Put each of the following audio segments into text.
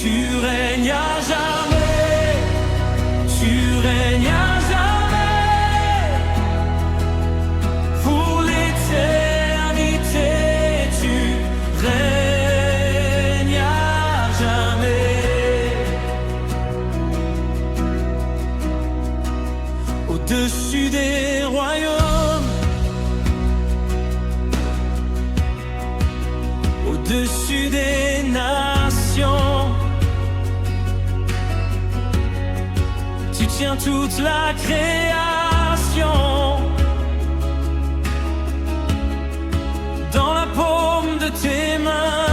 Tu règnes à jamais, tu règnes à jamais, pour l'éternité, tu règnes à jamais. Au-dessus des royaumes, au-dessus des nations, tu tiens toute la création dans la paume de tes mains.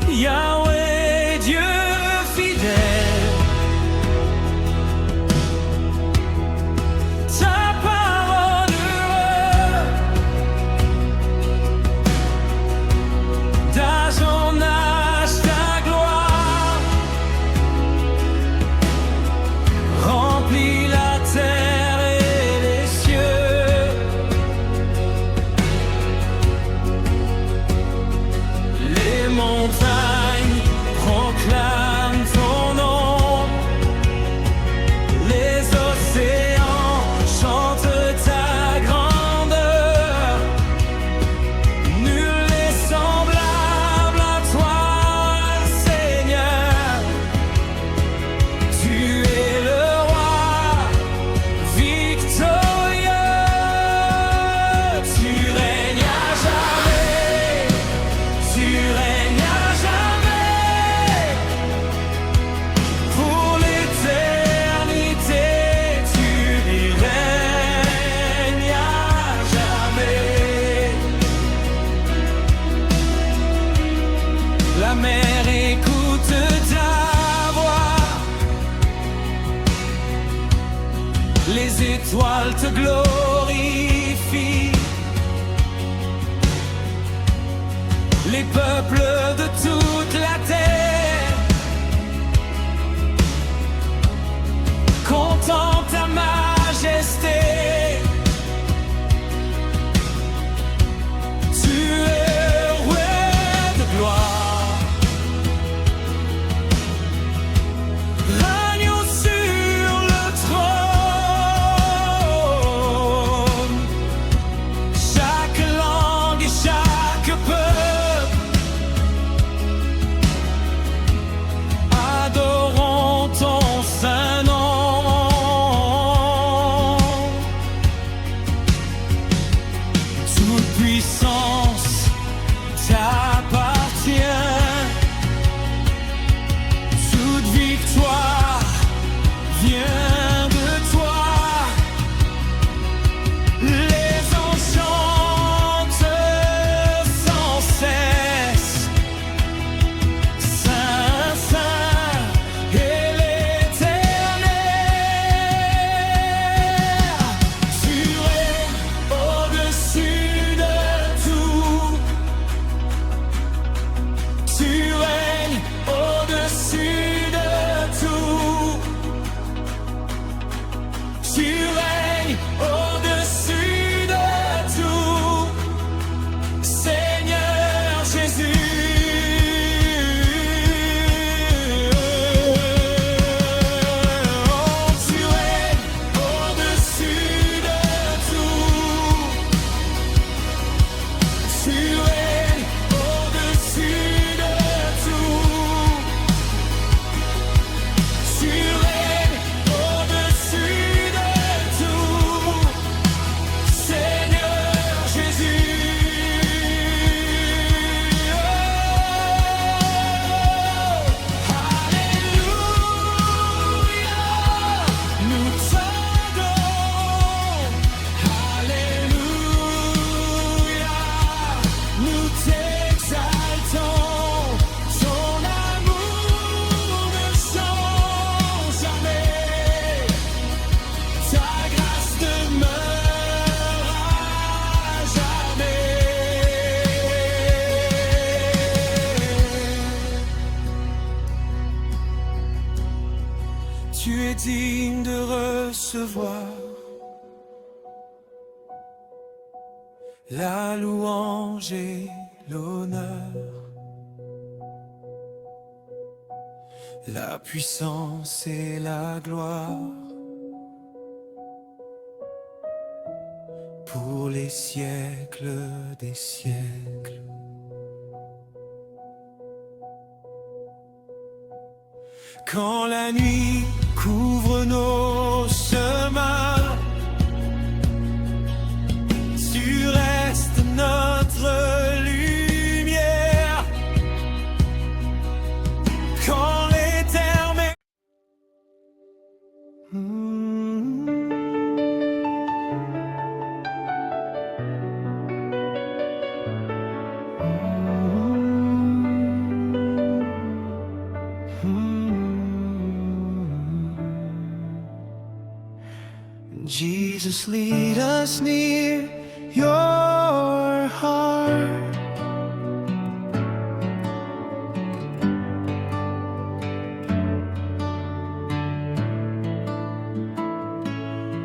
Yahweh, Dieu fidèle, ta parole d'âge en âge, ta gloire remplit la terre et les cieux. Les montagnes proclament ton nom, les océans chantent ta grandeur. Nul n'est semblable à toi, Seigneur. Tu es le roi victorieux. Tu règnes à jamais, tu règnes à jamais, pour l'éternité, tu y règnes à jamais. La mer écoute ta voix, les étoiles te glorifient, les peuples de toute la terre contemplent ta majesté. Tu es roi de gloire, agneau sur le trône. Chaque langue et chaque peuple adorons ton saint nom. Toute puissance t'appartient, toute victoire vient de toi. Les anges chantent sans cesse, Saint, Saint est l'Éternel. Tu règnes au-dessus de tout, tu règnes au-dessus de tout, tu règnes au-dessus de tout, Seigneur Jésus. Tu règnes au-dessus de tout, tu règnes au-dessus de tout, tu règnes au-dessus de tout, Seigneur Jésus. Alléluia, nous t'adorons. Alléluia, nous t'exaltons. Ton amour ne change jamais, ta grâce demeure à jamais. Tu es digne de recevoir la louange et l'honneur. la puissance et la gloire pour les siècles des siècles. Quand la nuit couvre nos chemins, tu restes notre lumière. Quand l'éternel Jesus, lead us near your heart.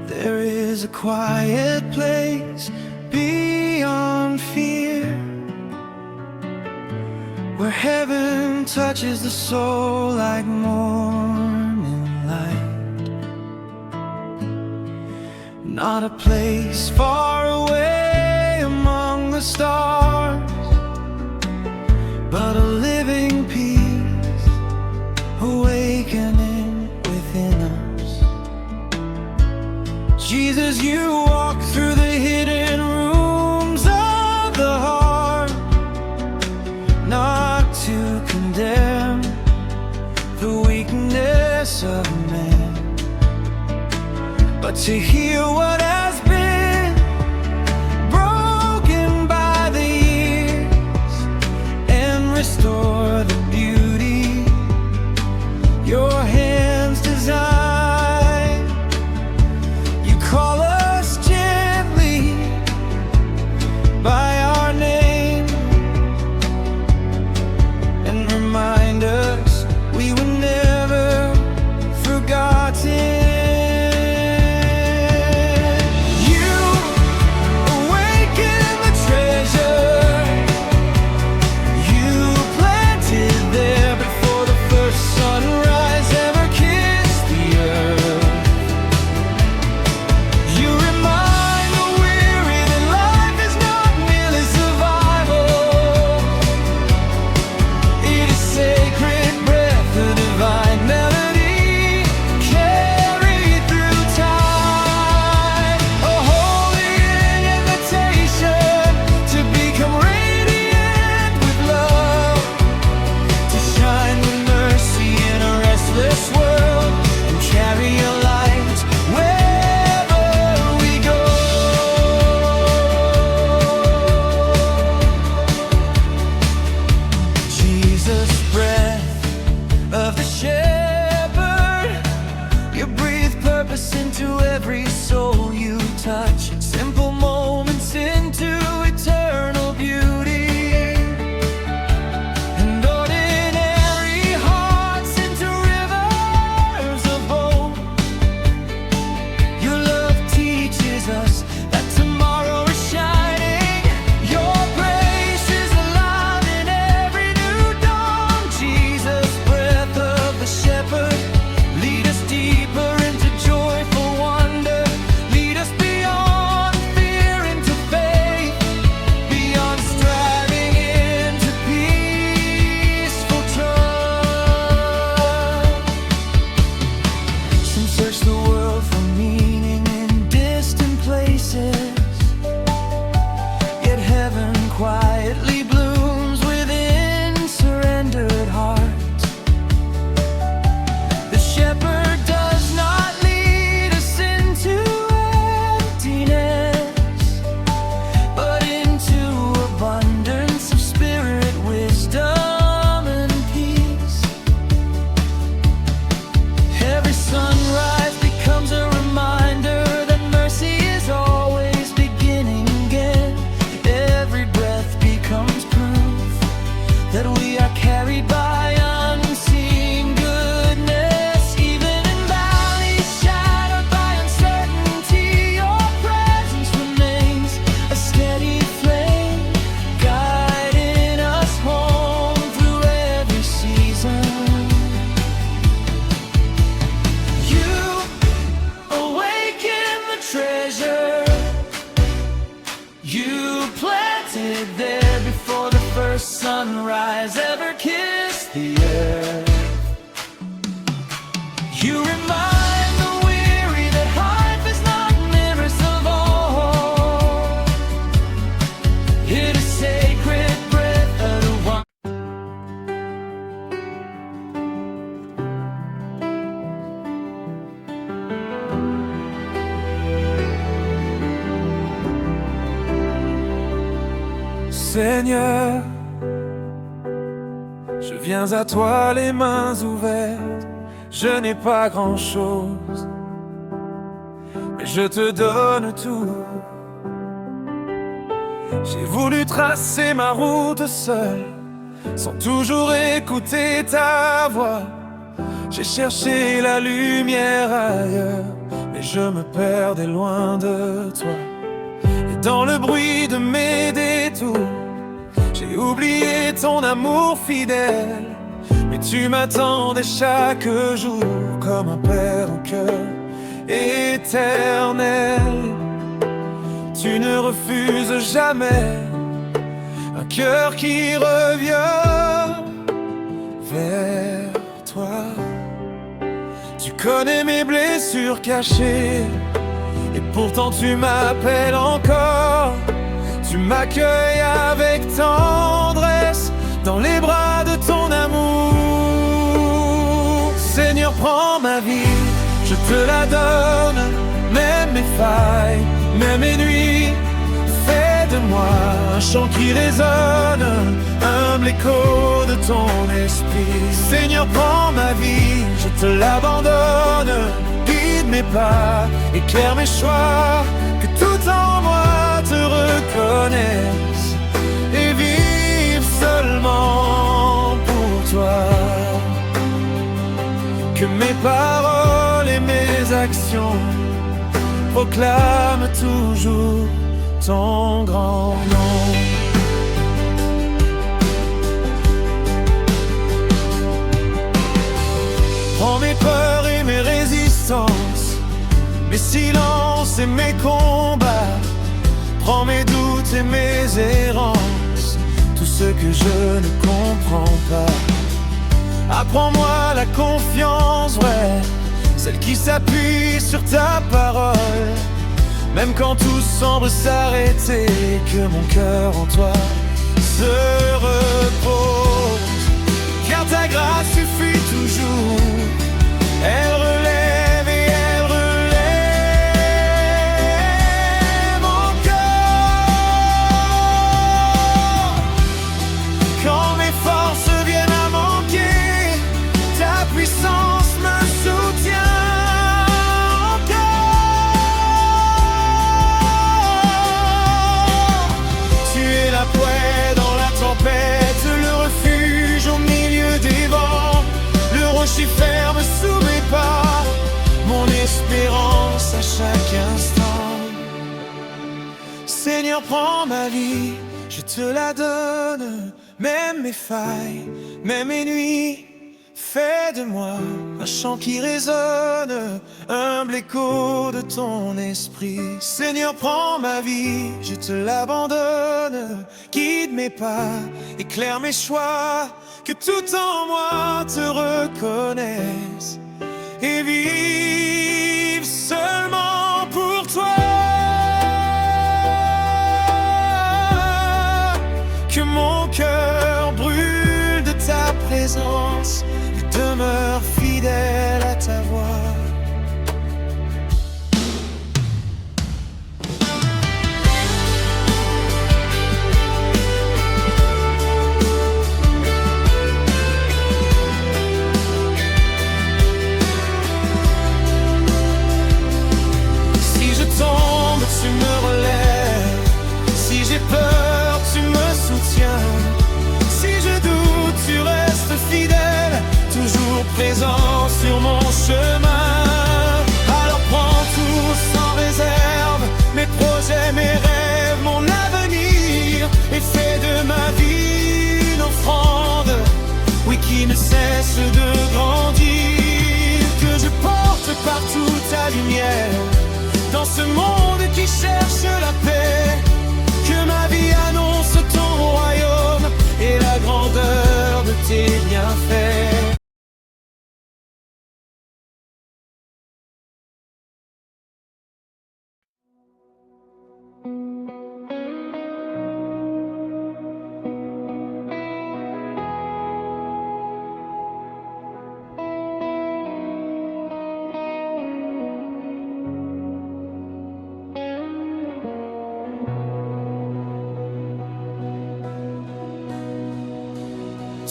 There is a quiet place beyond fear, where heaven touches the soul like morning light. Not a place far away among the stars, but a living peace awakening within us. Jesus, you walk through the hidden rooms of the heart, not to condemn the weakness of man, but to heal what has been you planted there before the first sunrise ever kissed the earth. You remind the weary that life is not mirrors of old. It is sacred breath of the one. Seigneur, je viens à toi les mains ouvertes. Je n'ai pas grand-chose, mais je te donne tout. J'ai voulu tracer ma route seul, sans toujours écouter ta voix. J'ai cherché la lumière ailleurs, mais je me perdais loin de toi. Et dans le bruit de mes détours, j'ai oublié ton amour fidèle. Mais tu m'attendais chaque jour comme un père au cœur éternel. Tu ne refuses jamais un cœur qui revient vers toi. Tu connais mes blessures cachées et pourtant tu m'appelles encore. Tu m'accueilles avec tendresse dans les bras de ton amour. Seigneur, prends ma vie, je te la donne, même mes failles, même mes nuits. Fais de moi un chant qui résonne, humble écho de ton esprit. Seigneur, prends ma vie, je te l'abandonne. Guide mes pas, éclaire mes choix, que tout en moi te reconnaisse et vive seulement pour toi. Que mes paroles et mes actions proclament toujours ton grand nom. Prends mes peurs et mes résistances, mes silences et mes combats. Prends mes doutes et mes errances, tout ce que je ne comprends pas. Apprends-moi la confiance vraie, celle qui s'appuie sur ta parole. Même quand tout semble s'arrêter, que mon cœur en toi se repose. Car ta grâce suffit toujours, elle relève et elle relève encore. Quand mes forces viennent à manquer, ta puissance me soutient encore. Tu es la plaie dans la tempête, le refuge au milieu des vents, le rocher ferme sous mes pas, mon espérance à chaque instant. Seigneur, prends ma vie, je te la donne, même mes failles, même mes nuits. Fais de moi un chant qui résonne, humble écho de ton esprit. Seigneur, prends ma vie, je te l'abandonne. Guide mes pas, éclaire mes choix, que tout en moi te reconnaisse et vive seulement pour toi. Que mon cœur brûle de ta présence et demeure fidèle à ta voix. Si je tombe, tu me relèves. Si j'ai peur, tu me soutiens. Si je doute, tu restes fidèle, toujours présent sur mon chemin. Alors prends tout sans réserve, mes projets, mes rêves, mon avenir, et fais de ma vie une offrande, oui, qui ne cesse de grandir. Que je porte partout ta lumière, dans ce monde qui cherche la paix. Que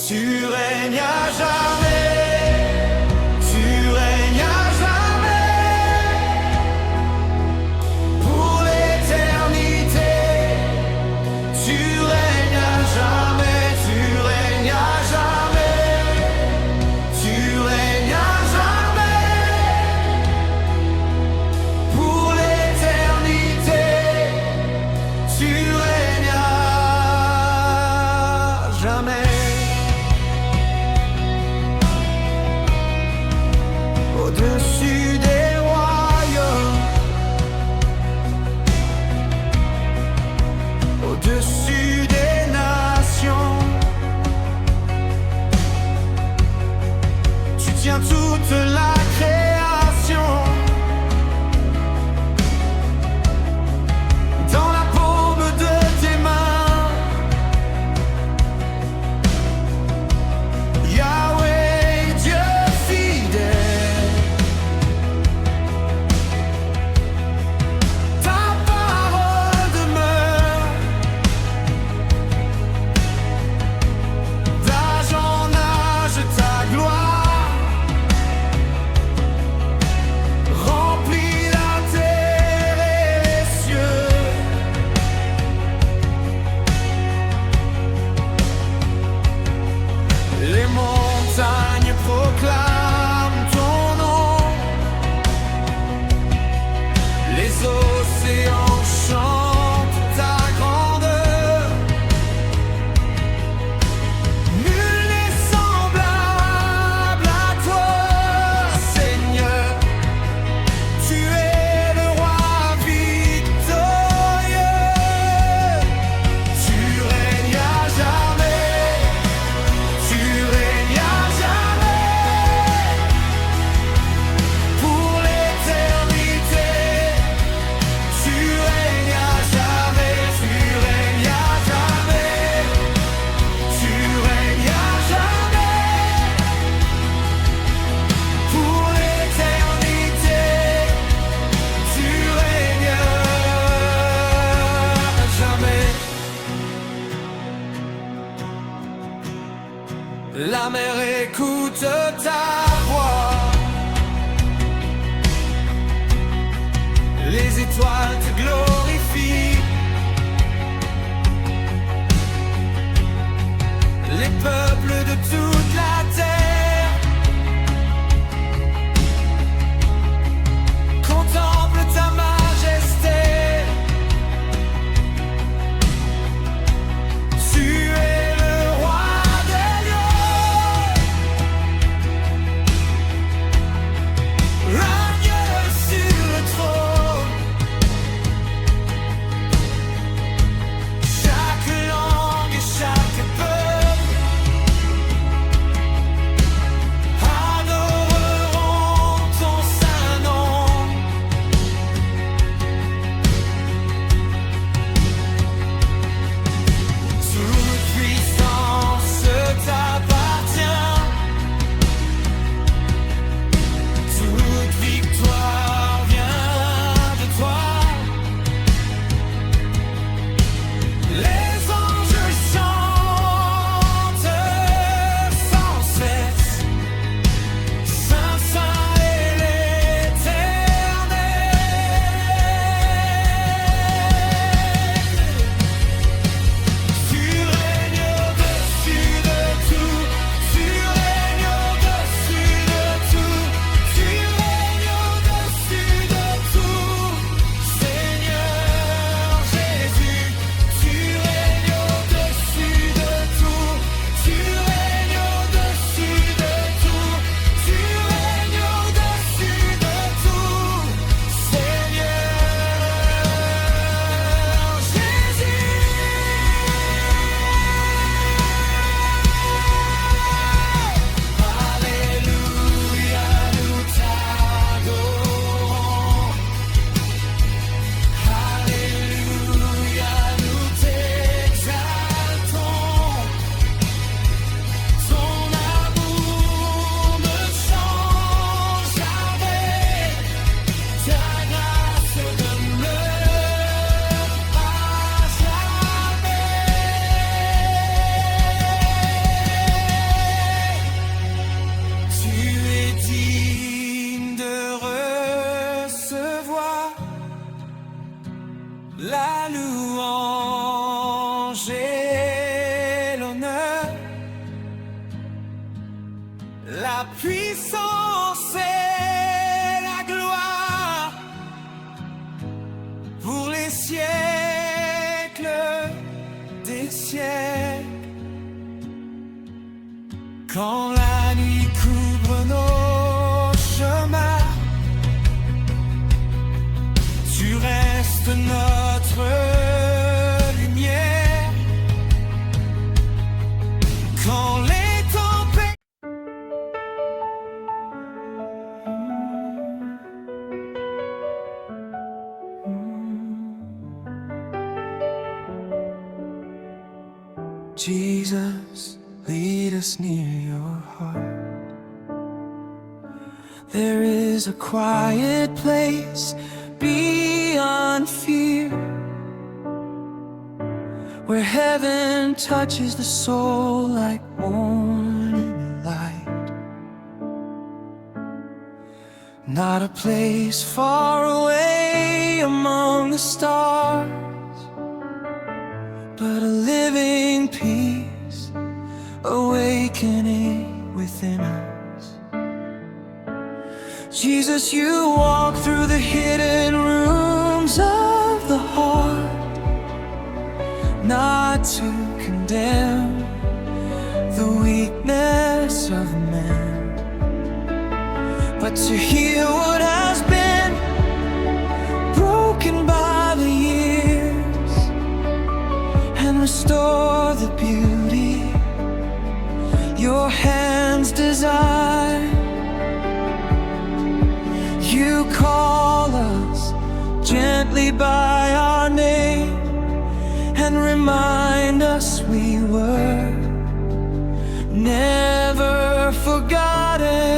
Tu règnes à jamais, tu règnes à jamais, pour l'éternité. Tu règnes à jamais, tu règnes à jamais, tu règnes à jamais, pour l'éternité. Tu règnes à jamais. Au-dessus des royaumes, au-dessus des nations, tu tiens toute la création dans la paume de tes mains. Yahweh, Dieu fidèle, ta parole demeure d'âge en âge. Ta gloire remplit la terre et les cieux. Les montagnes proclament ton nom, les océans chantent ta grandeur. Nul n'est semblable à toi, Seigneur. Tu es le roi victorieux. Tu règnes à jamais, tu règnes à jamais, pour l'éternité. Tu règnes à jamais, tu règnes à jamais, tu règnes à jamais, pour l'éternité. Tu règnes à jamais. La mer écoute ta voix, les étoiles te glorifient, les peuples de toute la terre contemplent ta majesté. Tu es le roi des lions, règne sur le trône. des siècles. Quand la nuit couvre nos chemins, tu restes notre lumière. Quand les tempêtes Jesus, lead us near your heart. There is a quiet place beyond fear, where heaven touches the soul like morning light. Not a place far away among the stars, but a living peace awakening within us. Jesus, you walk through the hidden rooms of the heart, not to condemn the weakness of man, but to heal what has been broken by the years and restore the beauty your hands design. You call us gently by our name and remind us we were never forgotten.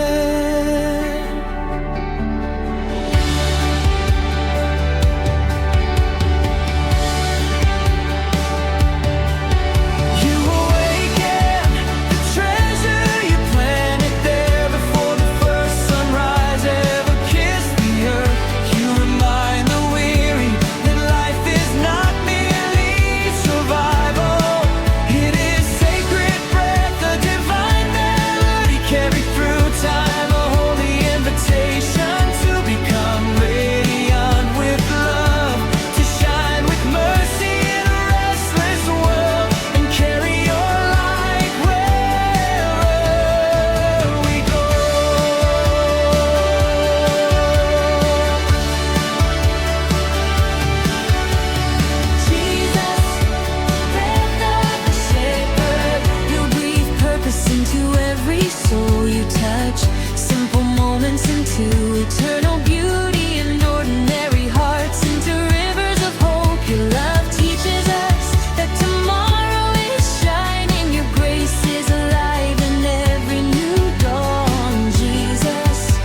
Eternal beauty and ordinary hearts into rivers of hope. Your love teaches us that tomorrow is shining. Your grace is alive in every new dawn. Jesus,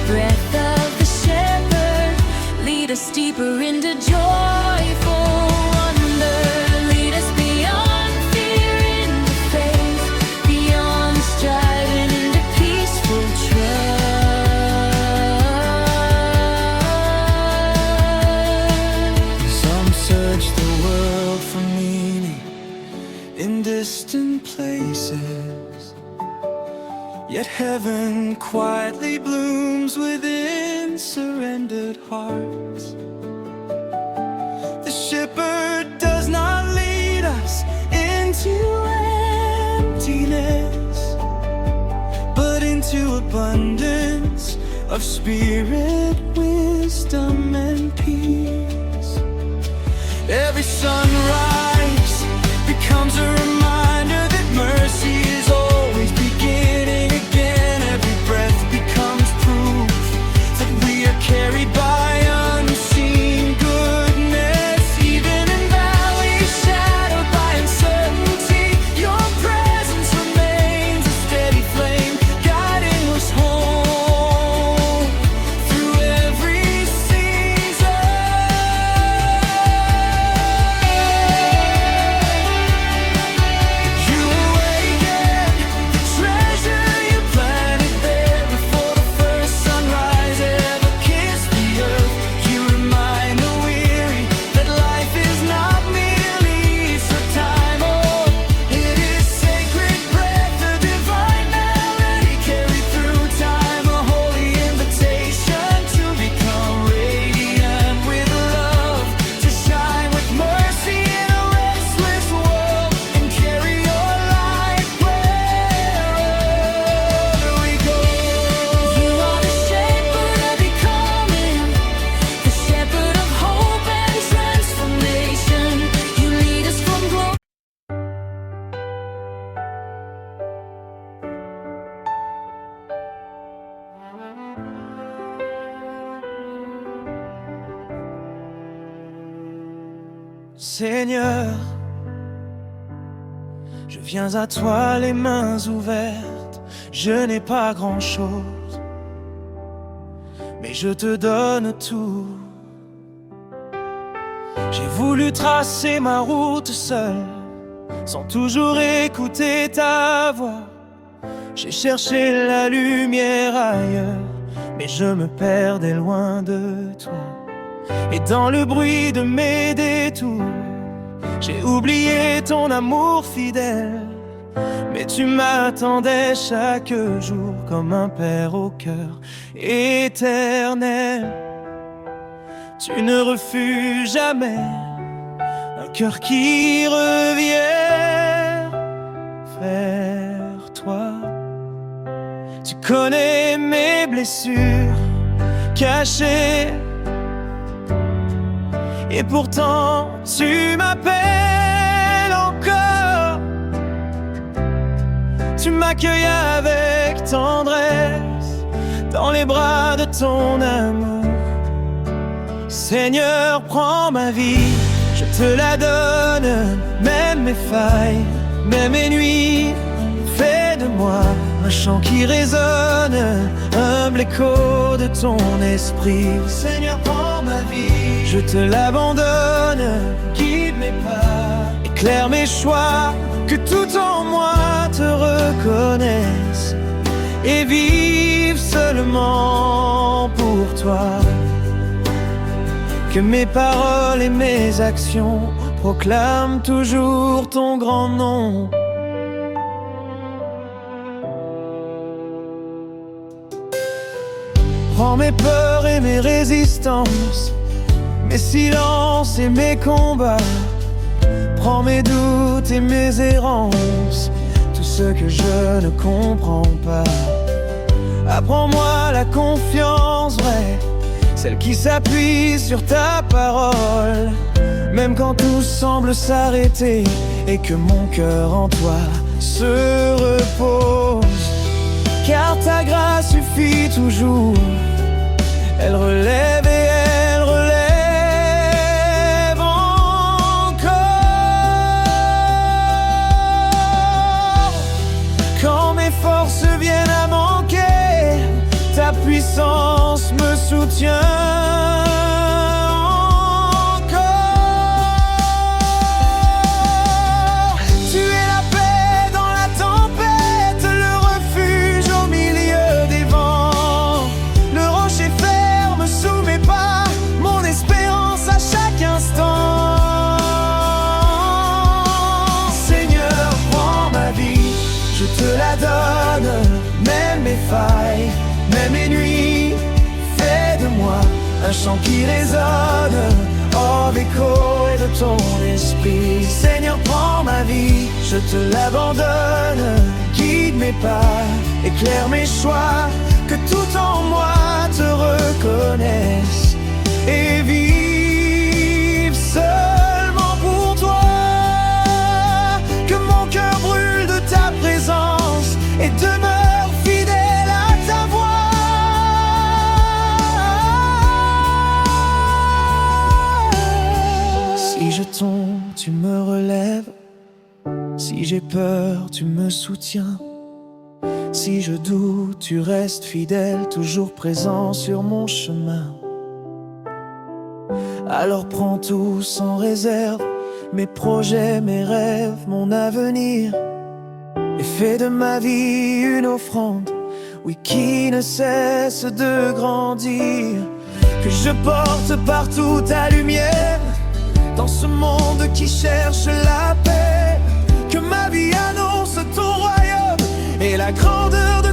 breath of the shepherd, lead us deeper into joyful wonder. Lead us beyond fear into faith, beyond striving into peaceful trust. Search the world for meaning in distant places, yet heaven quietly blooms within surrendered hearts. The shepherd does not lead us into emptiness, but into abundance of spirit, wisdom, and peace. Every sunrise becomes a reminder that mercy is always beginning again. Every breath becomes proof that we are carried by unseen goodness. Even in valleys shadowed by uncertainty, your presence remains a steady flame, guiding us home through every season. Seigneur, je viens à toi les mains ouvertes. Je n'ai pas grand-chose, mais je te donne tout. J'ai voulu tracer ma route seul, sans toujours écouter ta voix. J'ai cherché la lumière ailleurs, mais je me perdais loin de toi. Et dans le bruit de mes détours, j'ai oublié ton amour fidèle. Mais tu m'attendais chaque jour comme un père au cœur éternel. Tu ne refuses jamais un cœur qui revient vers toi. Tu connais mes blessures cachées, et pourtant tu m'appelles encore. Tu m'accueilles avec tendresse dans les bras de ton amour. Seigneur, prends ma vie, je te la donne, même mes failles, même mes nuits. Fais de moi un chant qui résonne, humble écho de ton esprit. Seigneur, prends ma vie, je te l'abandonne, guide mes pas, éclaire mes choix, que tout en moi te reconnaisse et vive seulement pour toi. Que mes paroles et mes actions proclament toujours ton grand nom. Prends mes peurs et mes résistances, mes silences et mes combats. Prends mes doutes et mes errances, tout ce que je ne comprends pas. Apprends-moi la confiance vraie, celle qui s'appuie sur ta parole. Même quand tout semble s'arrêter et que mon cœur en toi se repose. Car ta grâce suffit toujours, elle relève et elle relève encore. Quand mes forces viennent à manquer, ta puissance me soutient. Même mes failles, même mes nuits, fais de moi un chant qui résonne, hors l'écho de ton esprit. Seigneur, prends ma vie, je te l'abandonne, guide mes pas, éclaire mes choix, que tout en moi te reconnaisse et vive seulement pour toi. Que mon cœur brûle de ta présence et demeure fidèle à ta voix. Si je tombe, tu me relèves. Si j'ai peur, tu me soutiens. Si je doute, tu restes fidèle, toujours présent sur mon chemin. Alors prends tout sans réserve, mes projets, mes rêves, mon avenir, et fais de ma vie une offrande, oui, qui ne cesse de grandir. Que je porte partout ta lumière, dans ce monde qui cherche la paix. Que ma vie annonce ton royaume et la grandeur de